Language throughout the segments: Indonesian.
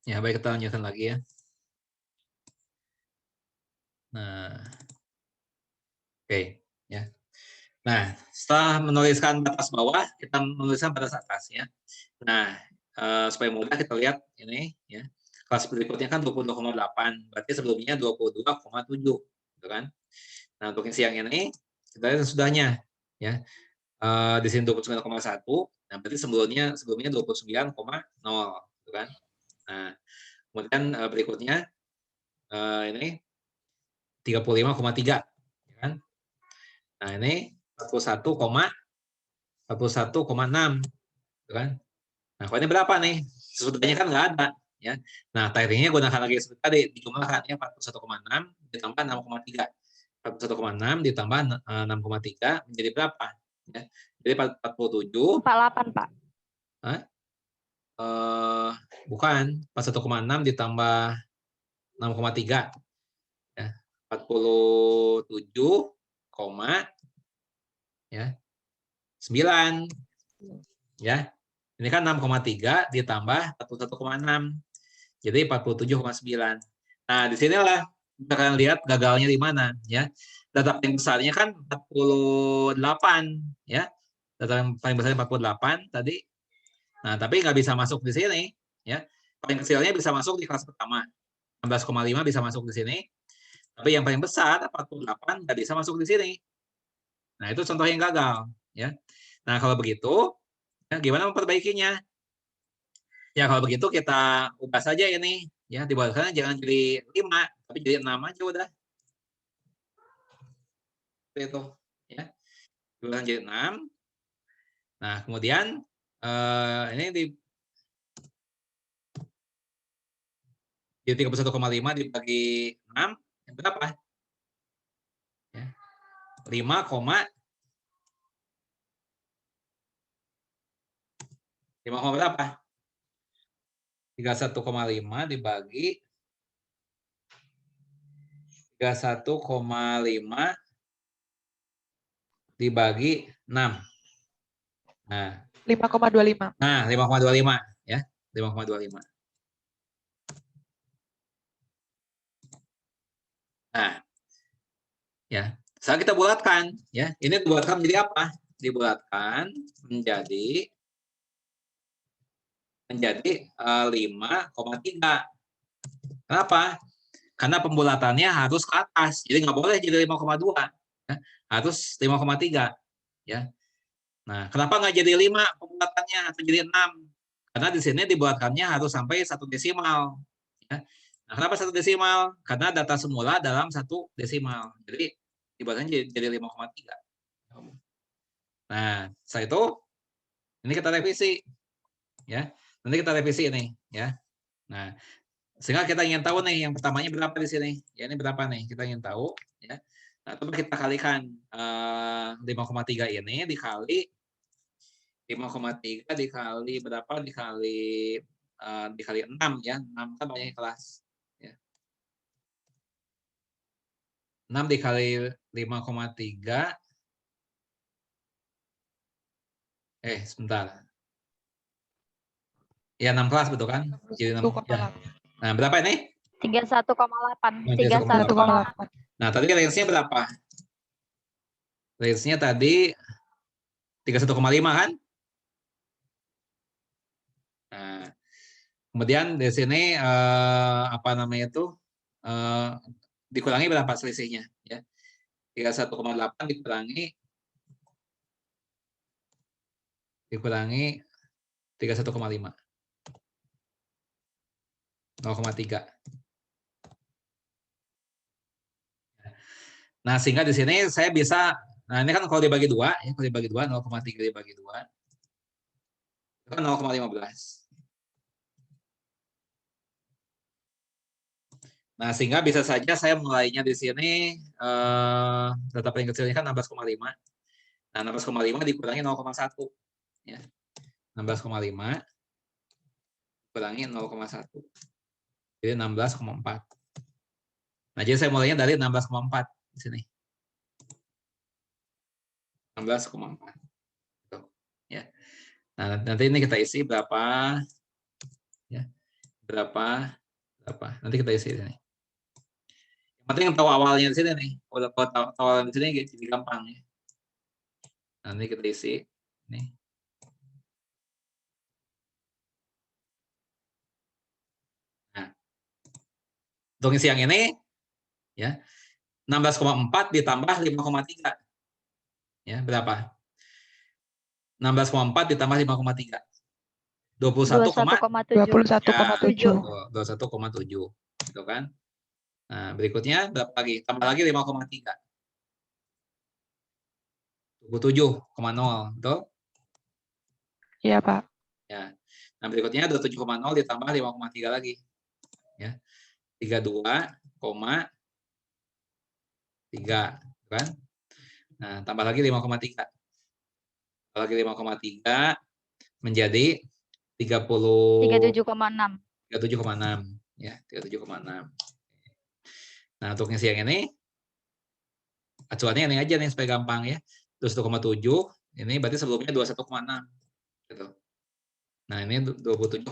Ya, baik, kita lanjutkan lagi ya. Nah, oke, ya. Nah, setelah menuliskan batas bawah, kita menuliskan batas atas ya. Nah, supaya mudah kita lihat ini ya. Kelas berikutnya kan 22,8, berarti sebelumnya 22,7, gitu kan. Nah, untuk yang siang ini kita lihat sudahnya ya. Di sini 29,1, nah berarti sebelumnya 29,0, gitu kan. Nah, kemudian berikutnya ini 35,3, ya kan. Nah, ini 41,6, gitu kan. Nah, kalau ini berapa nih? Sesudahnya kan nggak ada, ya. Nah, tadinya gunakan lagi seperti tadi, dijumlahkan ya 41,6 ditambah 6,3. 41,6 ditambah 6,3 menjadi berapa? Ya. Jadi 47. 48, Pak. Hah? Bukan, 41,6 ditambah 6,3 ya. 47, ya 9 ya. Ini kan 6,3 ditambah 41,6. Jadi 47,9. Nah, disinilah kita akan lihat gagalnya di mana ya. Data paling besarnya kan 48 ya. Data yang paling besarnya 48 tadi. Nah, tapi nggak bisa masuk di sini ya. Paling kecilnya bisa masuk di kelas pertama. 16,5 bisa masuk di sini. Tapi yang paling besar 48 nggak bisa masuk di sini. Nah, itu contoh yang gagal ya. Nah, kalau begitu ya, gimana memperbaikinya? Ya kalau begitu kita ubah saja ini ya, di bawah sana jangan jadi 5 tapi jadi 6 aja udah. Itu ya. Di bawah sana jadi 6. Nah, kemudian ini di 31,5 dibagi 6 yang berapa? Ya. 5, 5, berapa? 31,5 dibagi 31,5 dibagi 6. Nah, 5,25. Nah, 5,25 ya. 5,25. Nah, ya. Sekarang kita bulatkan ya. Ini dibulatkan menjadi apa? Dibulatkan menjadi 5,3. Kenapa? Karena pembulatannya harus ke atas. Jadi nggak boleh jadi 5,2. Ya. Harus 5,3 ya. Nah, kenapa nggak jadi 5 pembulatannya atau jadi 6? Karena di sini dibuatkannya harus sampai 1 desimal. Ya. Nah, kenapa 1 desimal? Karena data semula dalam 1 desimal. Jadi dibuatkannya jadi 5,3. Nah, setelah itu ini kita revisi. Ya. Nanti kita revisi ini ya. Nah, sehingga kita ingin tahu nih yang pertamanya berapa di sini. Ya, ini berapa nih? Kita ingin tahu ya. Nah, coba kita kalikan 5,3 ini dikali 5,3 dikali berapa? Dikali 6 ya. 6 kan banyak kelas. Ya. 6 dikali 5,3. Sebentar. Ya, 6 kelas betul kan? Jadi 6. Ya. Nah, berapa ini? 31,8. 31,8. Nah, tadi range-nya berapa? Range-nya tadi 31,5 kan? Nah, kemudian di sini apa namanya itu dikurangi berapa selisihnya ya? 31,8 dikurangi 31,5. 0,3. Nah, sehingga di sini saya bisa, nah ini kan kalau dibagi 2, ya, kalau dibagi 2, 0,3 dibagi 2, itu kan 0,15. Nah, sehingga bisa saja saya mulainya di sini, data paling kecilnya kan 16,5. Nah, 16,5 dikurangi 0,1. Ya. 16,5 kurangi 0,1. Jadi 16,4. Nah, jadi saya mulainya dari 16,4 di sini. 16,4. Ya. Nah, nanti ini kita isi berapa ya. berapa? Nanti kita isi ini. Yang penting tahu awalnya di sini nih. Kalau tahu awalnya di sini jadi gampang ya. Nanti kita isi nih. Nah, untuk isi yang ini ya 16,4 ditambah 5,3 ya berapa? 16,4 ditambah 5,3 21,7 21,7. 21,7 gitu kan. Nah, berikutnya berapa lagi? Tambah lagi 5,3 27,0 betul? Iya, Pak. Ya. Nah, berikutnya 27,0 ditambah 5,3 lagi. Ya. 32,3 kan? Nah, tambah lagi 5,3. Tambah lagi 5,3 menjadi 37,6. 37,6 ya, 37,6. Nah, untuk ngisi yang ini acuannya ini aja nih supaya gampang ya. 21,7 ini berarti sebelumnya 21,6 gitu. Nah, ini 27,0.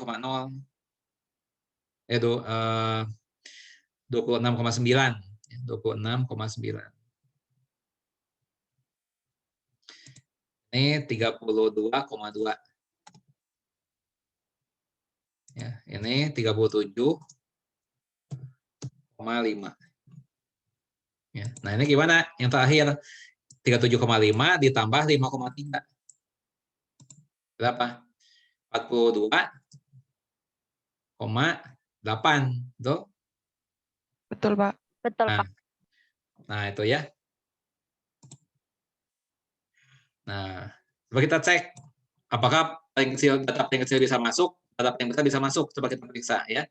26,9. 26,9. Ini 32,2. Ya, ini 37,5. Ya. Nah, ini gimana? Yang terakhir 37,5 ditambah 5,3. Berapa? 42,8. Betul? Betul, Pak. Betul, Nah, Pak. nah itu ya. Nah, coba kita cek apakah data paling kecil bisa masuk, data paling besar bisa masuk. Coba kita periksa ya.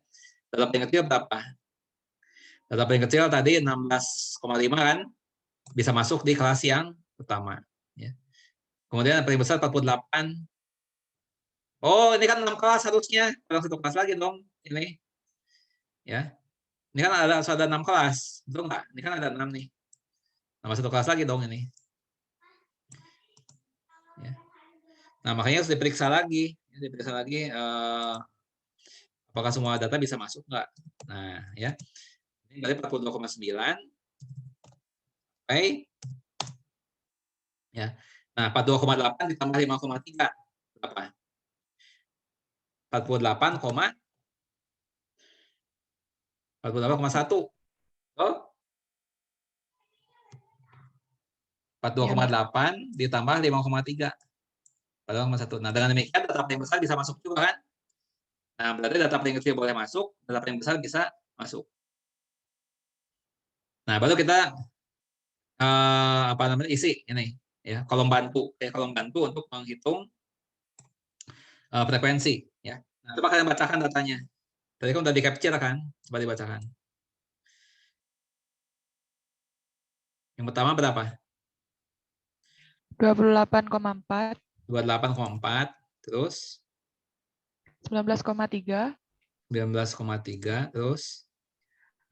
Data paling kecil berapa? Data paling kecil tadi 16,5 kan? Bisa masuk di kelas yang pertama. Ya. Kemudian yang paling besar 48. Oh, ini kan 6 kelas harusnya. Kurang 1 kelas lagi dong. Ini. Ya. Ini kan ada 6 kelas. Betul nggak? Ini kan ada 6 nih. Tambah 1 kelas lagi dong ini. Ya. Nah, makanya harus diperiksa lagi. Diperiksa lagi apakah semua data bisa masuk nggak. Nah, ya. Ini dari 42,9. Oke. Ya. Nah, 42,8 ditambah 5,3 berapa? 48,1. Oh, 42,8 ditambah 5,3. 42,1. Nah, dengan demikian data paling besar bisa masuk juga kan? Nah, berarti data paling kecil boleh masuk, data paling besar bisa masuk. Nah, baru kita isi ini ya, kolom bantu untuk menghitung frekuensi ya. Nah, coba kalian bacakan datanya. Tadi kan udah di-capture kan? Coba dibacakan. Yang pertama berapa? 28,4. 28,4, terus 19,3. 19,3, terus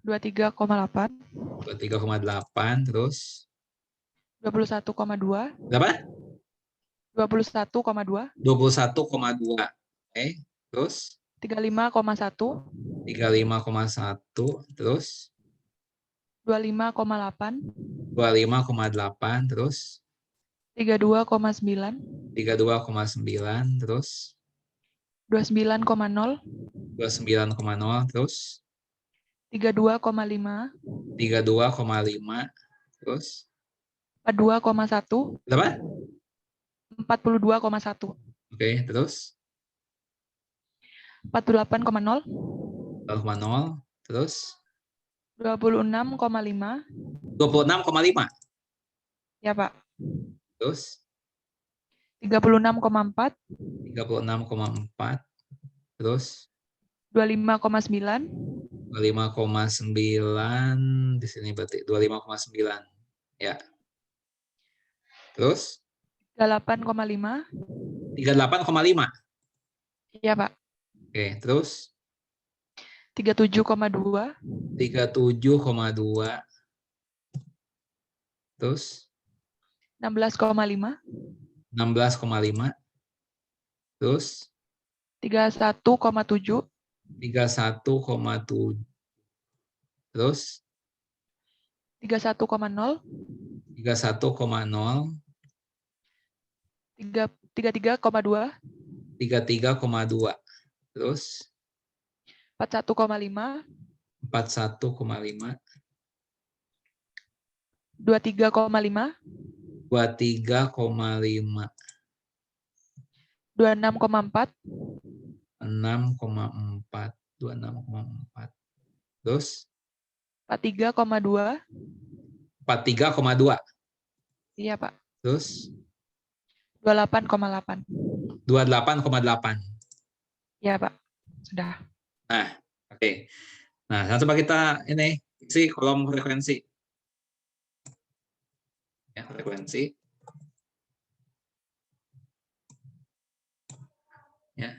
23,8. 23,8, terus 21,2. berapa? 21,2. 21,2. Oke, terus 35,1. 35,1, terus 25,8. 25,8, terus 32,9. 32,9, terus 29,0. 29,0, terus 32,5. 32,5, terus 42,1. berapa? 42,1. Oke, terus 48,0. 0,0, terus 26,5. 26,5, Ya, Pak. terus 36,4. 36,4, terus 25,9. 25,9 di sini berarti 25,9 ya. Terus 38,5. 38,5. Ya, Pak. Oke, terus 37,2. 37,2. Terus 16,5. 16,5. Terus 31,7. 31,7. Terus 31,0. 31,0. 33,2. 33,2. Terus 41,5. 41,5. 23,5. 23,5. 26,4. 6,4. 26,4. Terus 43,2. 43,2. Iya, Pak. Terus 28,8. 28,8. Iya, Pak. Sudah. Nah, oke. Nah, sekarang coba kita ini isi kolom frekuensi. Ya, frekuensi. Ya.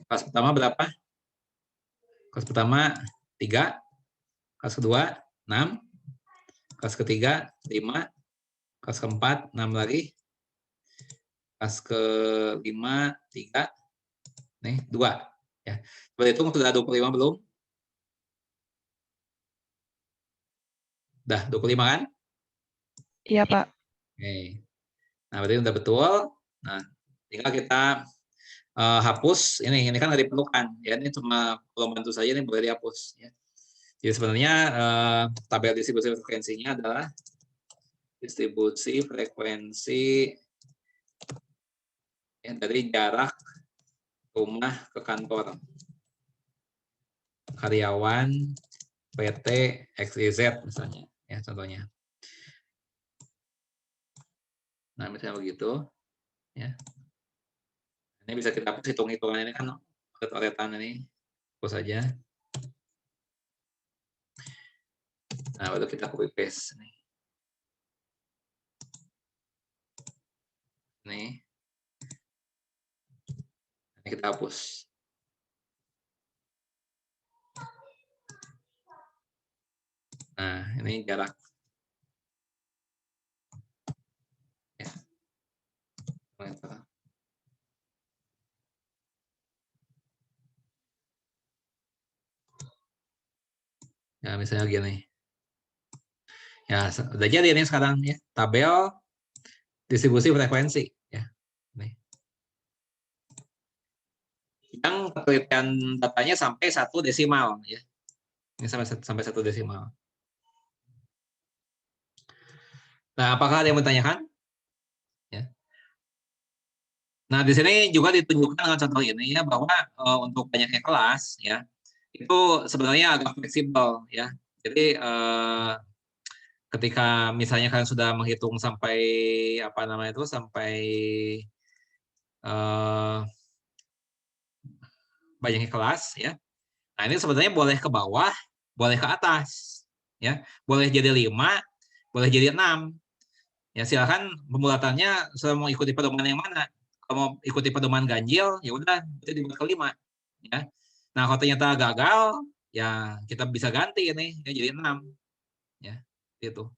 Kelas pertama berapa? Kelas pertama 3, kelas kedua 6, kelas ketiga 5, kelas keempat 6 lagi, kelas kelima 3, nih 2. Ya. Coba hitung sudah 25 belum? Udah 25 kan? Iya, Pak. Oke. Nah, berarti udah betul. Nah, tinggal kita hapus ini kan nggak diperlukan ya, ini cuma kolom bantu saja, ini boleh dihapus ya. Jadi sebenarnya tabel distribusi frekuensinya adalah distribusi frekuensi ya, dari jarak rumah ke kantor karyawan PT XYZ misalnya ya, contohnya. Nah, misalnya begitu ya. Ini bisa kita hapus, hitung-hitungan ini kan oret-oretan ini hapus saja. Nah, baru kita copy paste nih. Nih. Ini kita hapus. Nah, ini jarak. Ya. Ya, misalnya gini. Ya, udah jadi ini sekarang ya. Tabel distribusi frekuensi ya. Nih. Yang penelitian datanya sampai 1 desimal ya. Ini sampai 1 desimal. Nah, apakah ada yang bertanyakan? Ya. Nah, di sini juga ditunjukkan dengan contoh ini ya, bahwa untuk banyaknya kelas ya, itu sebenarnya agak fleksibel ya. Jadi ketika misalnya kalian sudah menghitung sampai apa namanya itu, sampai banyaknya kelas ya. Nah, ini sebenarnya boleh ke bawah, boleh ke atas ya. Boleh jadi 5, boleh jadi 6. Ya, silakan pembulatannya saya mau ikuti pedoman yang mana. Kalau mau ikuti pedoman ganjil, ya udah itu dibuat ke 5 ya. Nah, kalau ternyata gagal, ya kita bisa ganti ini ya jadi 6 ya. Itu.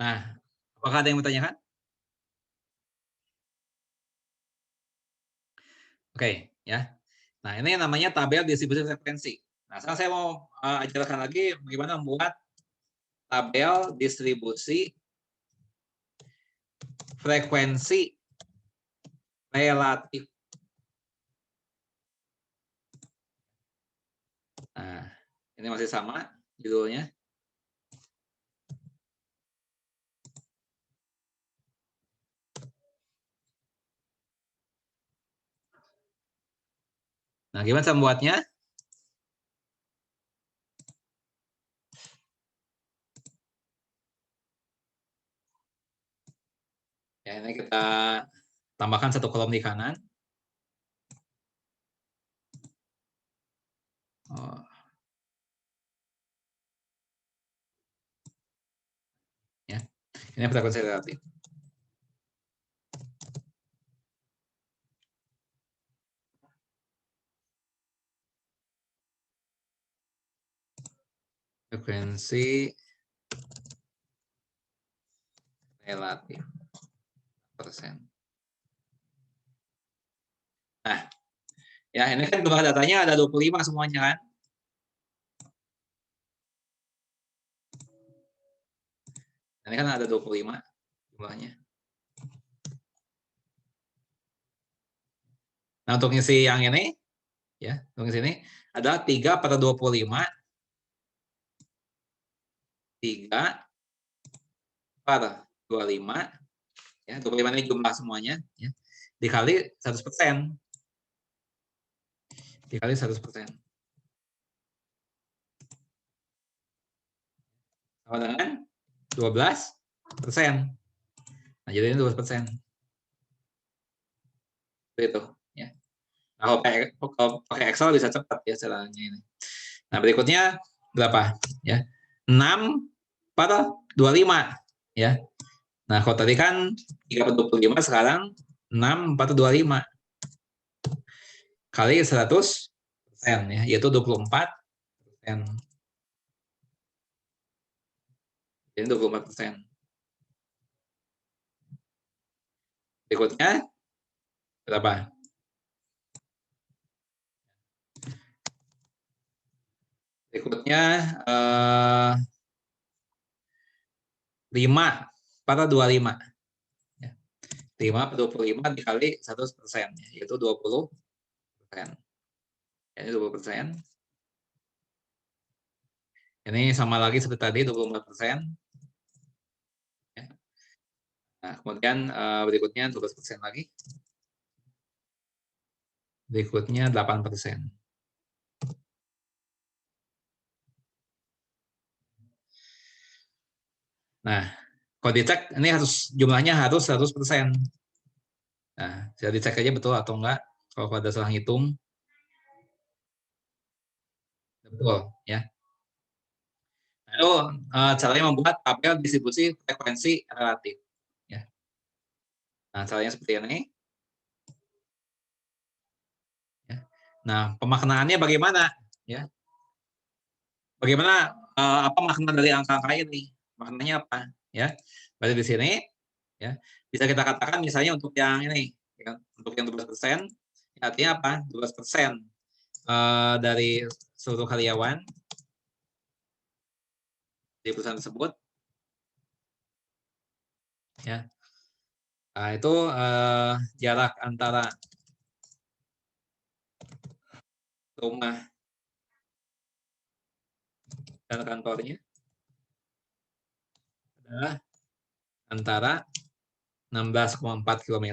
Nah, apakah ada yang bertanyakan? Oke, ya. Nah, ini namanya tabel distribusi frekuensi. Nah, sekarang saya mau ajarkan lagi bagaimana membuat tabel distribusi frekuensi relatif. Nah, ini masih sama judulnya. Nah, gimana cara membuatnya? Ya, ini kita tambahkan 1 kolom di kanan. Oh. Ya, ini frekuensi relatif. Frekuensi relatif persen. Nah, ya ini kan jumlah datanya ada 25 semuanya kan. Ini kan ada 25 jumlahnya. Nah, untuk ngisi yang ini, ya, untuk ngisi ini adalah 3/25, 3/25, ya, 25 ini jumlah semuanya, ya, dikali 100%. Dikali 100%. Sama dengan 12%. Nah, jadi ini 12%. Itu, ya. Nah, kalau pakai Excel bisa cepat ya caranya ini. Nah, berikutnya berapa? Ya. 6/25, ya. Nah, kalau tadi kan 3/25, sekarang 6/25 kali 100%, ya, yaitu 24%. Jadi 24%. Berikutnya berapa? Berikutnya 5/25. 5/25 dikali 100%, yaitu 20%. Ini 20%. Ini sama lagi seperti tadi, 24%. Nah, kemudian berikutnya 12% lagi. Berikutnya 8%. Nah, kalau dicek ini harus jumlahnya harus 100%. Nah, bisa dicek aja betul atau enggak. Kalau ada salah hitung, betul ya. Lalu caranya membuat tabel distribusi frekuensi relatif. Ya. Nah, caranya seperti ini. Ya. Nah, pemaknaannya bagaimana? Ya. Bagaimana apa makna dari angka-angka ini? Maknanya apa? Ya. Berarti di sini, ya, bisa kita katakan misalnya untuk yang ini, ya, untuk yang 12%, artinya apa? 12% dari seluruh karyawan di perusahaan tersebut, ya. Nah, itu jarak antara rumah dan kantornya adalah antara 16,4 km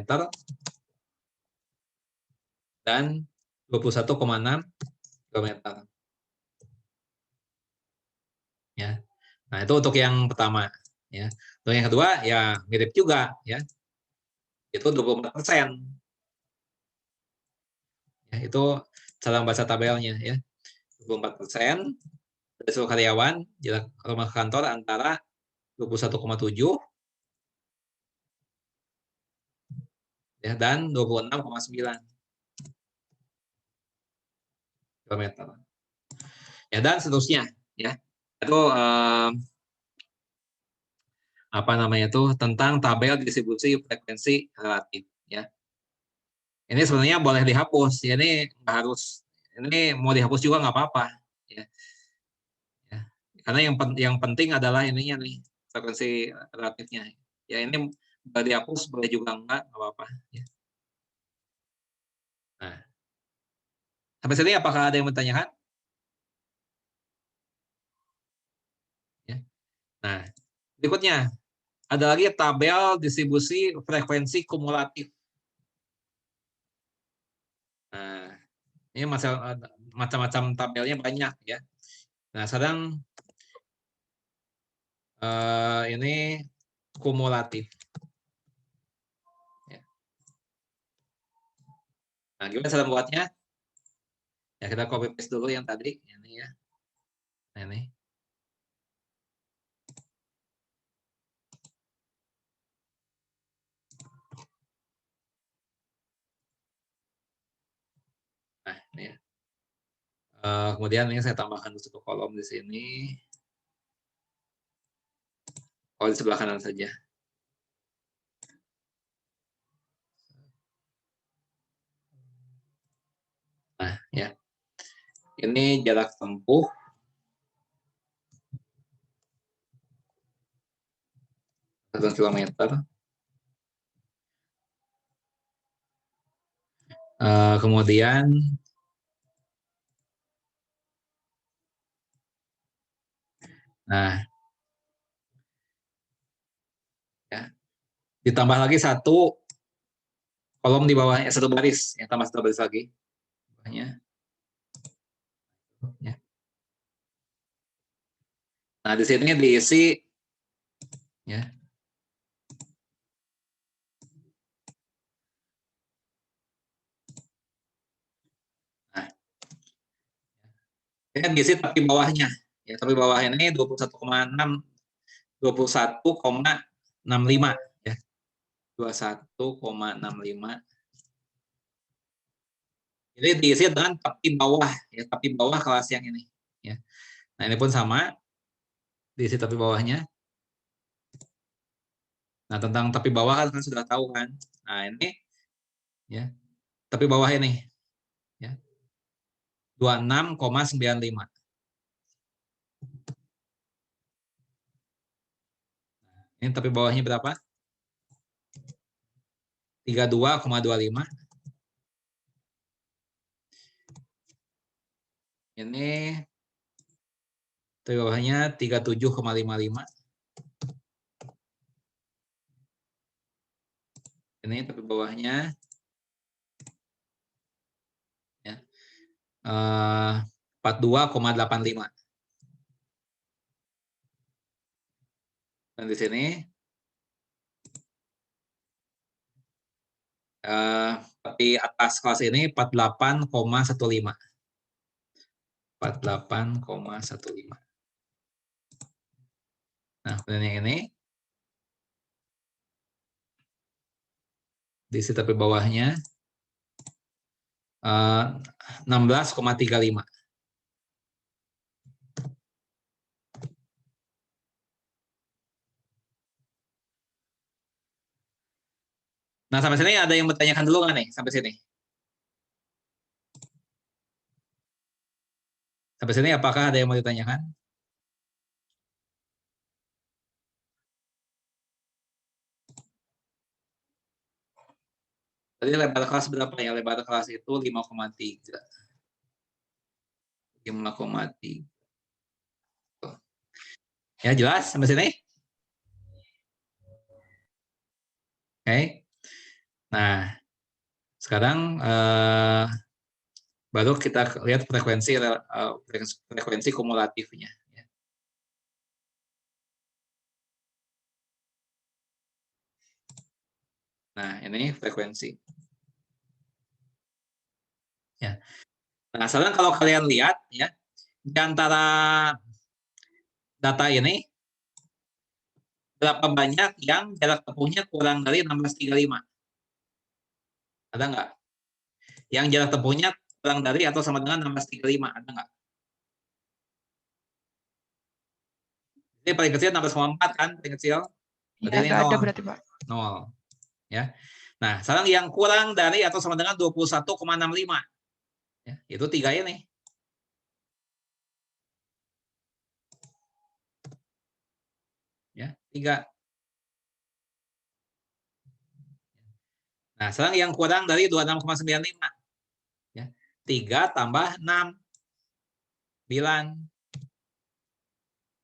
dan 21,6 km. Ya. Nah, itu untuk yang pertama. Ya. Untuk yang kedua, ya mirip juga. Ya. Itu 24%. Ya, itu cara membaca tabelnya. Ya. 24% dari seluruh karyawan jarak rumah kantor antara 21,7 ya, dan 26,9 km. Ya, dan seterusnya. Ya. Itu apa namanya itu tentang tabel distribusi frekuensi relatif. Ya. Ini sebenarnya boleh dihapus. Ya, ini nggak harus. Ini mau dihapus juga nggak apa-apa. Ya. Ya. Karena yang penting adalah ininya nih frekuensi relatifnya. Ya, ini boleh dihapus, boleh juga nggak apa-apa. Ya. Nah, sampai sini apakah ada yang bertanyakan? Ya. Nah, berikutnya ada lagi tabel distribusi frekuensi kumulatif. Nah, ini macam-macam tabelnya banyak ya. Nah, sekarang ini kumulatif. Ya. Nah, gimana cara buatnya? Ya, kita copy paste dulu yang tadi. Ini ya. Nah, ini. Nah, ini ya. Kemudian ini saya tambahkan satu kolom di sini. Oh, di sebelah kanan saja. Ini jarak tempuh. Kilometer. Kemudian ya, ditambah lagi satu kolom di bawahnya, satu baris, ya, tambah satu baris lagi. Ya. Nah, di sini diisi ya. Nah, ini kan diisi tapi bawahnya. Ya, tapi bawah ini 21,6 21,65 ya. 21,65. Jadi diisi dengan tapi bawah ya, tapi bawah kelas yang ini ya. Nah, ini pun sama diisi tapi bawahnya. Nah, tentang tapi bawah kan sudah tahu kan. Nah, ini ya. Tapi bawah ini ya. 26,95. Ini tapi bawahnya berapa? 32,25. Ini tapi bawahnya 37,55. Ini tapi bawahnya ya 42,85. Dan di sini tapi atas kelas ini 48,15. 48,15. Nah, kemudian yang ini diisi tapi bawahnya 16,35. Nah, sampai sini ada yang bertanyakan dulu nggak nih? Sampai sini? Sampai sini apakah ada yang mau ditanyakan? Tadi lebar kelas berapa ya? Lebar kelas itu 5,3. 5,3. Ya, jelas sampai sini? Oke. Nah, sekarang baru kita lihat frekuensi kumulatifnya. Nah, ini frekuensi. Ya. Nah, sekarang kalau kalian lihat ya, di antara data ini berapa banyak yang jarak tempuhnya kurang dari 1635? Ada nggak? Yang jarak tempuhnya kurang dari atau sama dengan 1635, ada nggak? Ini paling kecil 16,4 kan, paling kecil. Iya, nggak ada berarti, Pak. 0. Ya. Nah, sekarang yang kurang dari atau sama dengan 21,65. Ya, itu 3 ini. Ya, 3. Nah, sekarang yang kurang dari 26,95. Ya. 3 tambah 6. 9.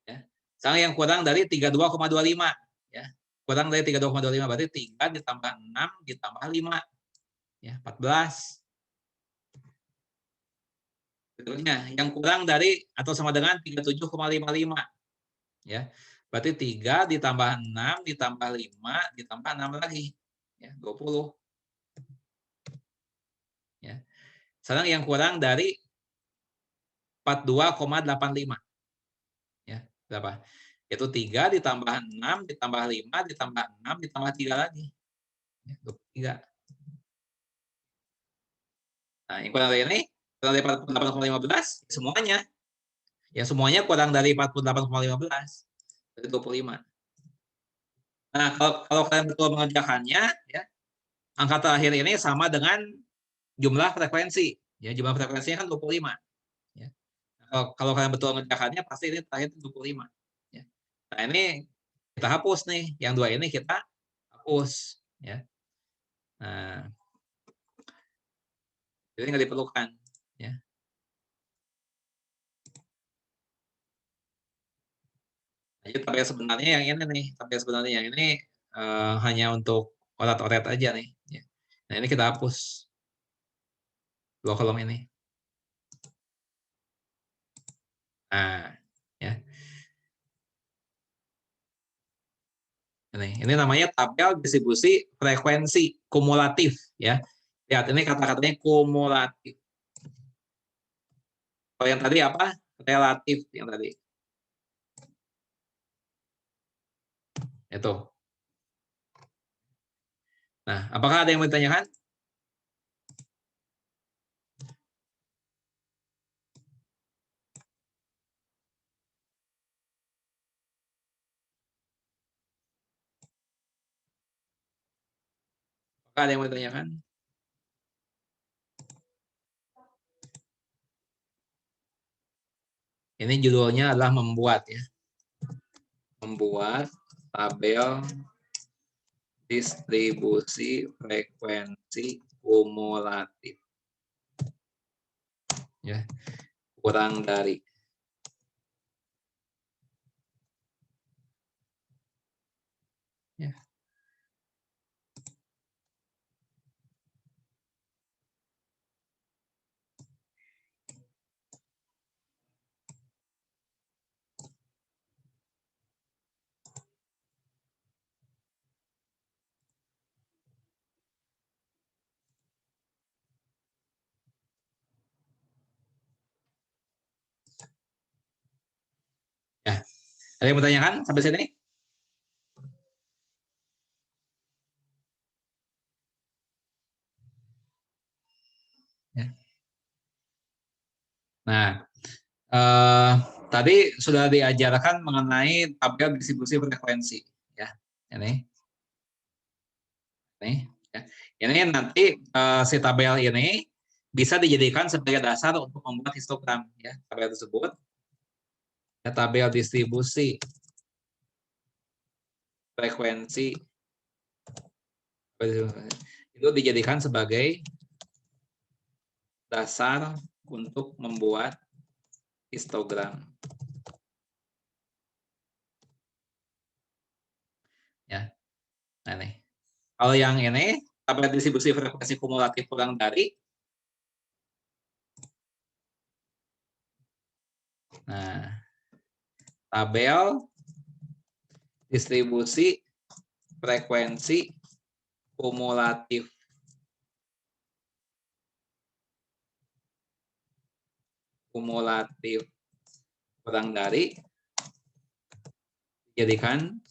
Ya. Sekarang yang kurang dari 32,25. Ya. Kurang dari 32,25 berarti 3 ditambah 6 ditambah 5. Ya, 14. Betulnya, yang kurang dari atau sama dengan 37,55. Ya. Berarti 3 ditambah 6 ditambah 5 ditambah 6 lagi. Ya, 20. Ya. Sekarang yang kurang dari 42,85. Ya, berapa? Itu 3 ditambah 6 ditambah 5 ditambah 6 ditambah 3 lagi. Ya, 23. Nah, yang kurang dari ini, kurang dari 48,15, semuanya. Ya, semuanya kurang dari 48,15. Berarti 25. Nah, kalau kalian betul mengerjakannya, ya, angka terakhir ini sama dengan jumlah frekuensi. Ya, jumlah frekuensinya kan 25. Ya. kalau kalian betul ngerjakannya pasti ini terakhir 25. Ya. Nah ini kita hapus nih, yang 2 ini kita hapus. Ya. Nah, jadi nggak diperlukan. Ya. Jadi tabel sebenarnya yang ini nih, tabel sebenarnya yang ini hanya untuk orat-oret aja nih. Ya. Nah ini kita hapus 2 kolom ini. Nah, ya. Ini namanya tabel distribusi frekuensi kumulatif, ya. Lihat ini kata-katanya kumulatif. Kalau yang tadi apa? Relatif yang tadi. Itu. Nah, apakah ada yang mau ditanyakan? Apakah ada yang mau ditanyakan? Ini judulnya adalah membuat, ya. Membuat tabel distribusi frekuensi kumulatif. Ya, kurang dari. Ya. Ya. Ada yang mau ditanyakan sampai sini? Ya. Nah, tadi sudah diajarkan mengenai tabel distribusi frekuensi, ya. Ya. Ini nanti si tabel ini bisa dijadikan sebagai dasar untuk membuat histogram, ya. Tabel tersebut, ya, tabel distribusi frekuensi itu dijadikan sebagai dasar untuk membuat histogram. Ya. Nah, nih. Kalau yang ini tabel distribusi frekuensi kumulatif kurang dari. Nah, tabel distribusi frekuensi kumulatif kurang dari dijadikan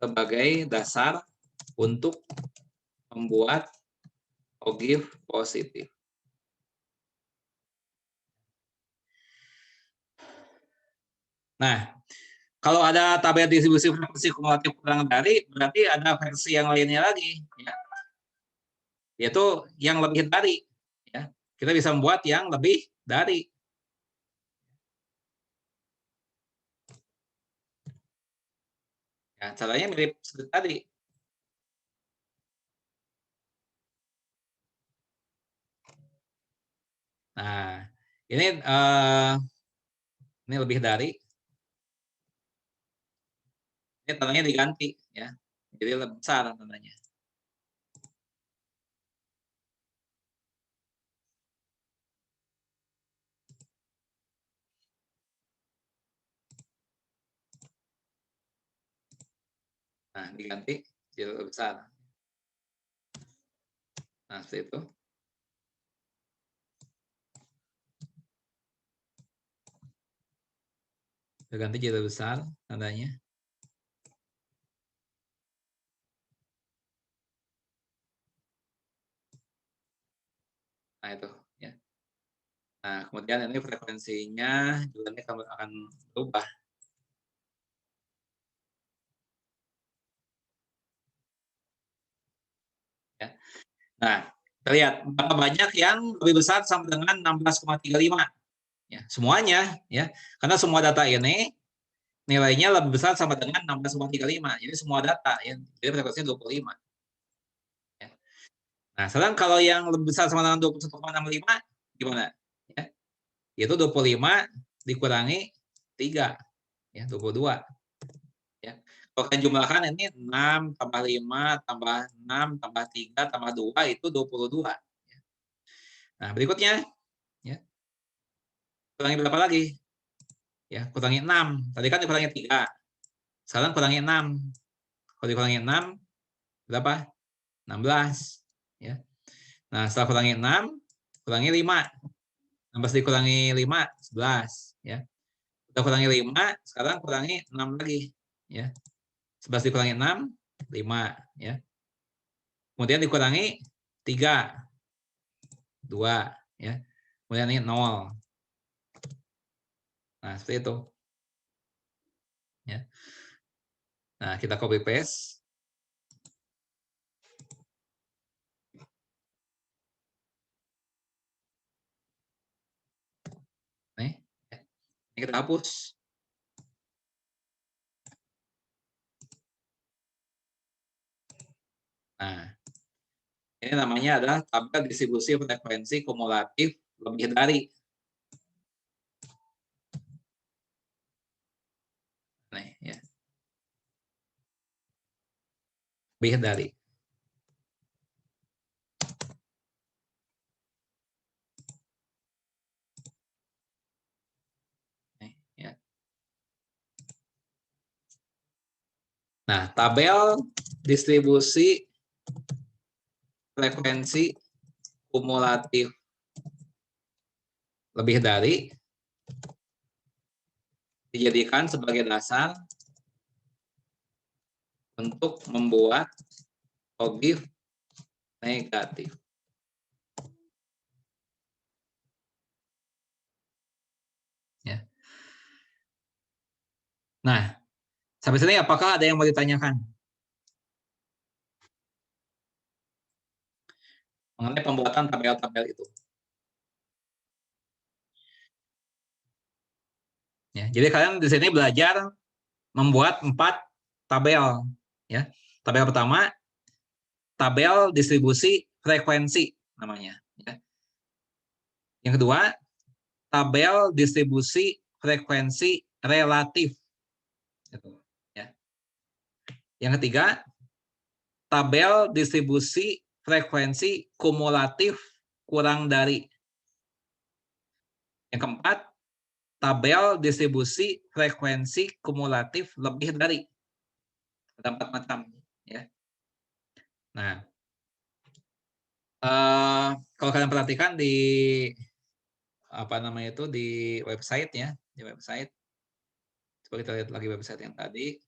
sebagai dasar untuk membuat ogive positif. Nah, kalau ada tabel distribusi frekuensi kumulatif kurang dari, berarti ada versi yang lainnya lagi, ya. Yaitu yang lebih dari, ya. Kita bisa membuat yang lebih dari. Ya, caranya mirip seperti tadi. Nah, ini lebih dari. Ini tandanya diganti, ya. Jadi lebih besar tandanya. Nah, diganti jadi lebih besar. Nah, seperti itu. Diganti jadi lebih besar tandanya. Nah, itu, ya. Nah, kemudian ini frekuensinya juga ini akan berubah. Ya. Nah, kita lihat berapa banyak yang lebih besar sama dengan 16,35. Ya, semuanya ya. Karena semua data ini nilainya lebih besar sama dengan 16,35. Jadi semua data ya. Jadi frekuensinya 25. Ya. Nah, sekarang kalau yang lebih besar sama dengan 21,65 gimana? Ya. Yaitu 25 dikurangi 3 ya, 22. Ya. Kalau kalian jumlahkan ini 6 tambah 5 tambah 6 tambah 3 tambah 2 itu 22. Nah, berikutnya ya. Kurangi berapa lagi? Ya, kurangi 6. Tadi kan dikurangi 3. Sekarang kurangi 6. Kalau dikurangi 6 berapa? 16 ya. Nah, setelah kurangi 6, kurangi 5. 16 dikurangi 5, 11 ya. Udah kurangi 5, sekarang kurangi 6 lagi ya. 11 dikurangi 6, 5 ya. Kemudian dikurangi 3, 2 ya. Kemudian ini 0. Nah, seperti itu. Ya. Nah, kita copy paste. Nih, ini kita hapus. Nah, ini namanya adalah tabel distribusi frekuensi kumulatif lebih dari. Nih, ya. Lebih dari. Nih, ya. Nah, tabel distribusi frekuensi kumulatif lebih dari dijadikan sebagai dasar untuk membuat logif negatif. Ya. Nah, sampai sini apakah ada yang mau ditanyakan mengenai pembuatan tabel-tabel itu? Ya, jadi kalian di sini belajar membuat 4 tabel. Ya, tabel pertama tabel distribusi frekuensi namanya. Ya. Yang kedua tabel distribusi frekuensi relatif. Ya. Yang ketiga tabel distribusi frekuensi kumulatif kurang dari. Yang keempat, tabel distribusi frekuensi kumulatif lebih dari. Ada 4 macam. Ya. Nah, kalau kalian perhatikan di apa namanya itu di website ya, di website. Coba kita lihat lagi website yang tadi.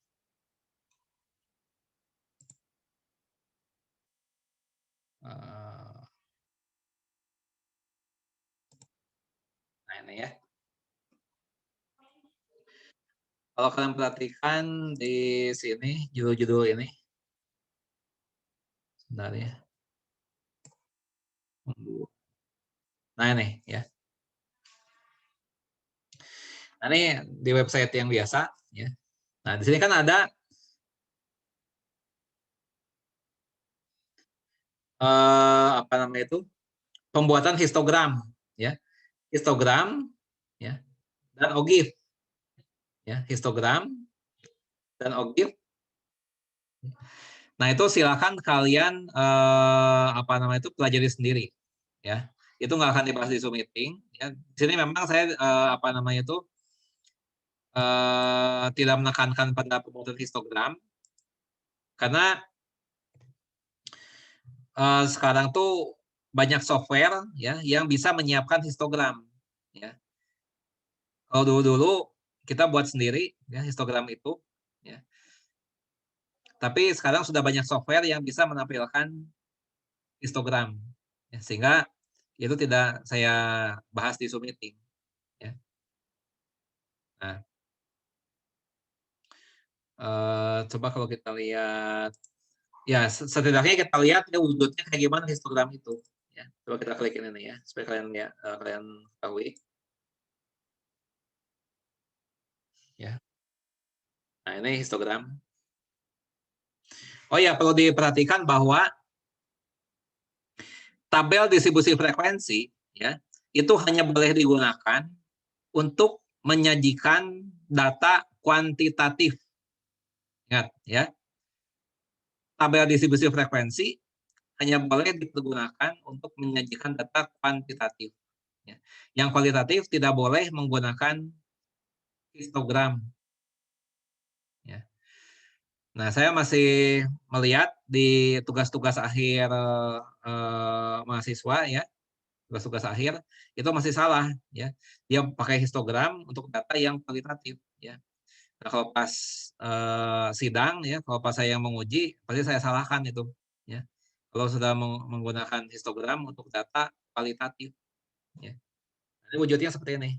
Nah ini ya. Kalau kalian perhatikan di sini judul-judul ini, sebentar ya. Nah ini ya. Nah ini di website yang biasa ya. Nah di sini kan ada apa namanya itu pembuatan histogram ya, histogram ya dan ogif ya, histogram dan ogif. Nah itu silakan kalian apa namanya itu pelajari sendiri ya. Itu nggak akan dibahas di Zoom meeting. Ya. Di sini memang saya apa namanya itu tidak menekankan pada pembuatan histogram karena sekarang tuh banyak software ya yang bisa menyiapkan histogram. Ya. Kalau dulu-dulu kita buat sendiri ya histogram itu. Ya. Tapi sekarang sudah banyak software yang bisa menampilkan histogram. Ya, sehingga itu tidak saya bahas di Zoom meeting. Ya. Nah, coba kalau kita lihat, ya setidaknya kita lihat ya wujudnya kayak gimana histogram itu. Ya, coba kita klik ini ya, supaya kalian kalian ketahui. Ya. Nah, ini histogram. Oh ya, perlu diperhatikan bahwa tabel distribusi frekuensi ya, itu hanya boleh digunakan untuk menyajikan data kuantitatif. Ingat ya, tabel distribusi frekuensi hanya boleh digunakan untuk menyajikan data kuantitatif. Ya. Yang kualitatif tidak boleh menggunakan histogram. Ya. Nah, saya masih melihat di tugas-tugas akhir mahasiswa ya, tugas-tugas akhir itu masih salah ya. Dia pakai histogram untuk data yang kualitatif ya. Nah, kalau pas sidang ya, kalau pas saya yang menguji pasti saya salahkan itu ya. Kalau sudah menggunakan histogram untuk data kualitatif ya. Ini wujudnya seperti ini.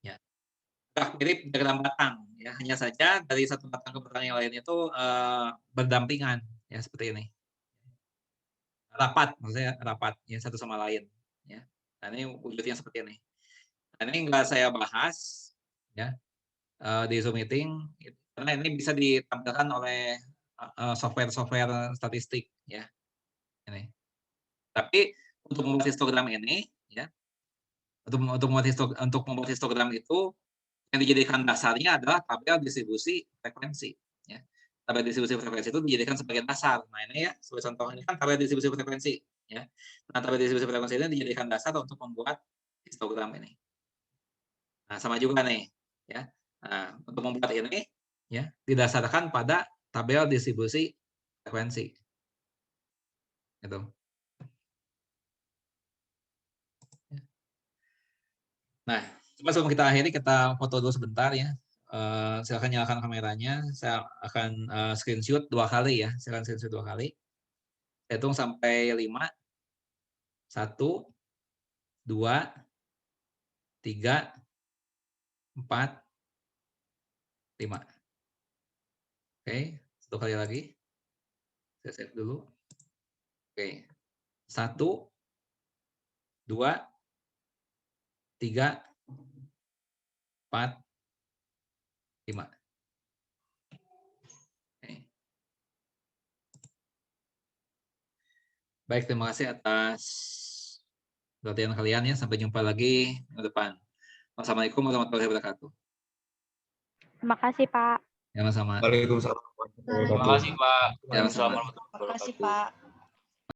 Ya. Agak mirip diagram batang ya, hanya saja dari satu batang ke batang yang lain itu berdampingan ya seperti ini. Rapat, maksudnya rapat ya satu sama lain ya. Nah, ini wujudnya seperti ini. Nah, ini enggak saya bahas ya di Zoom meeting karena ini bisa ditampilkan oleh software-software statistik ya. Ini. Tapi untuk membuat histogram ini ya, untuk membuat histogram itu yang dijadikan dasarnya adalah tabel distribusi frekuensi ya. Tabel distribusi frekuensi itu dijadikan sebagai dasar. Nah, ini ya, sebagai contoh ini kan tabel distribusi frekuensi ya. Nah, tabel distribusi frekuensi ini dijadikan dasar untuk membuat histogram ini. Nah, sama juga nih ya. Nah, untuk membuat ini ya didasarkan pada tabel distribusi frekuensi. Gitu. Nah, coba sebelum kita akhiri kita foto dulu sebentar ya. Silakan nyalakan kameranya. Saya akan screenshot 2 kali ya. Saya akan screenshot 2 kali. Saya hitung sampai 5. 1, 2, 3, 4, 5. Oke, 1 kali lagi. Saya save dulu. Oke. 1, 2, 3, 4, 5. Oke. Baik, terima kasih atas perhatian kalian ya. Sampai jumpa lagi minggu depan. Wassalamualaikum warahmatullahi wabarakatuh. Terima kasih, Pak. Sama-sama. Waalaikumsalam. Terima kasih, Pak. Ya, sama-sama. Assalamualaikum warahmatullahi wabarakatuh. Terima kasih, Pak.